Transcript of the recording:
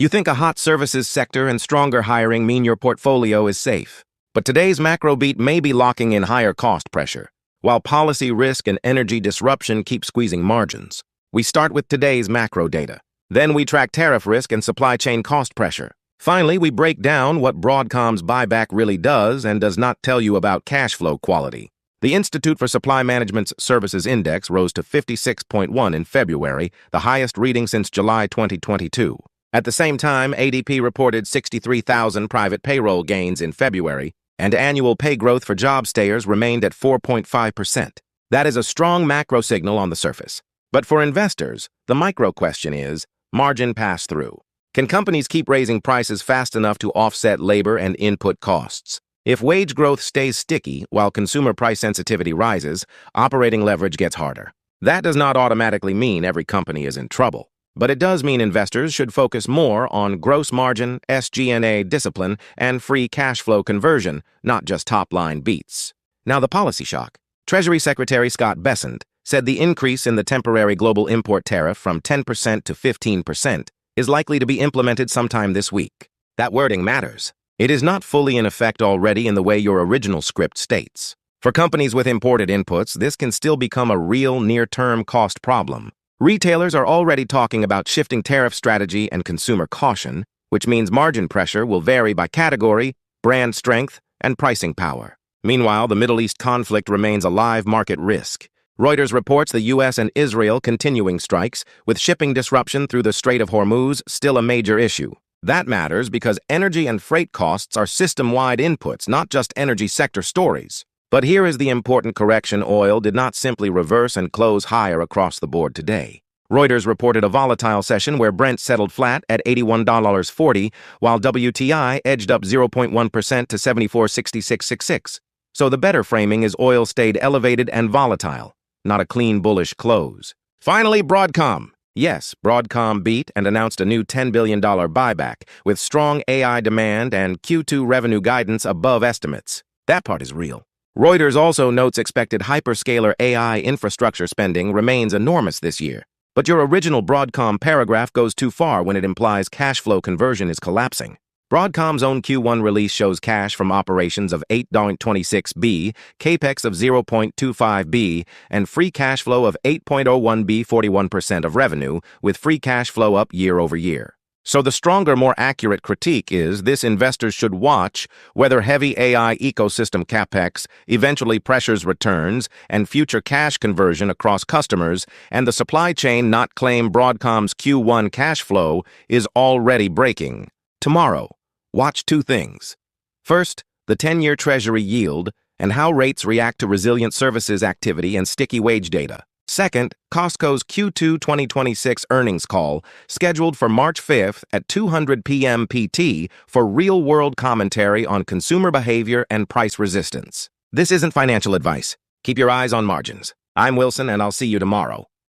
You think a hot services sector and stronger hiring mean your portfolio is safe. But today's macro beat may be locking in higher cost pressure, while policy risk and energy disruption keep squeezing margins. We start with today's macro data. Then we track tariff risk and supply chain cost pressure. Finally, we break down what Broadcom's buyback really does and does not tell you about cash flow quality. The Institute for Supply Management's Services Index rose to 56.1 in February, the highest reading since July 2022. At the same time, ADP reported 63,000 private payroll gains in February, and annual pay growth for job stayers remained at 4.5%. That is a strong macro signal on the surface. But for investors, the micro question is margin pass-through. Can companies keep raising prices fast enough to offset labor and input costs? If wage growth stays sticky while consumer price sensitivity rises, operating leverage gets harder. That does not automatically mean every company is in trouble. But it does mean investors should focus more on gross margin, SG&A discipline, and free cash flow conversion, not just top-line beats. Now the policy shock. Treasury Secretary Scott Bessent said the increase in the temporary global import tariff from 10% to 15% is likely to be implemented sometime this week. That wording matters. It is not fully in effect already in the way your original script states. For companies with imported inputs, this can still become a real near-term cost problem. Retailers are already talking about shifting tariff strategy and consumer caution, which means margin pressure will vary by category, brand strength, and pricing power. Meanwhile, the Middle East conflict remains a live market risk. Reuters reports the U.S. and Israel continuing strikes, with shipping disruption through the Strait of Hormuz still a major issue. That matters because energy and freight costs are system-wide inputs, not just energy sector stories. But here is the important correction: oil did not simply reverse and close higher across the board today. Reuters reported a volatile session where Brent settled flat at $81.40, while WTI edged up 0.1% to 74.6666. So the better framing is oil stayed elevated and volatile, not a clean bullish close. Finally, Broadcom. Yes, Broadcom beat and announced a new $10 billion buyback, with strong AI demand and Q2 revenue guidance above estimates. That part is real. Reuters also notes expected hyperscaler AI infrastructure spending remains enormous this year. But your original Broadcom paragraph goes too far when it implies cash flow conversion is collapsing. Broadcom's own Q1 release shows cash from operations of $8.26 billion, capex of $0.25 billion, and free cash flow of $8.01 billion, 41% of revenue, with free cash flow up year over year. So the stronger, more accurate critique is this: investors should watch whether heavy AI ecosystem capex eventually pressures returns and future cash conversion across customers, and the supply chain not claim Broadcom's Q1 cash flow is already breaking. Tomorrow, watch two things. First, the 10-year Treasury yield and how rates react to resilient services activity and sticky wage data. Second, Costco's Q2 2026 earnings call, scheduled for March 5th at 2:00 p.m. PT for real-world commentary on consumer behavior and price resistance. This isn't financial advice. Keep your eyes on margins. I'm Wilson, and I'll see you tomorrow.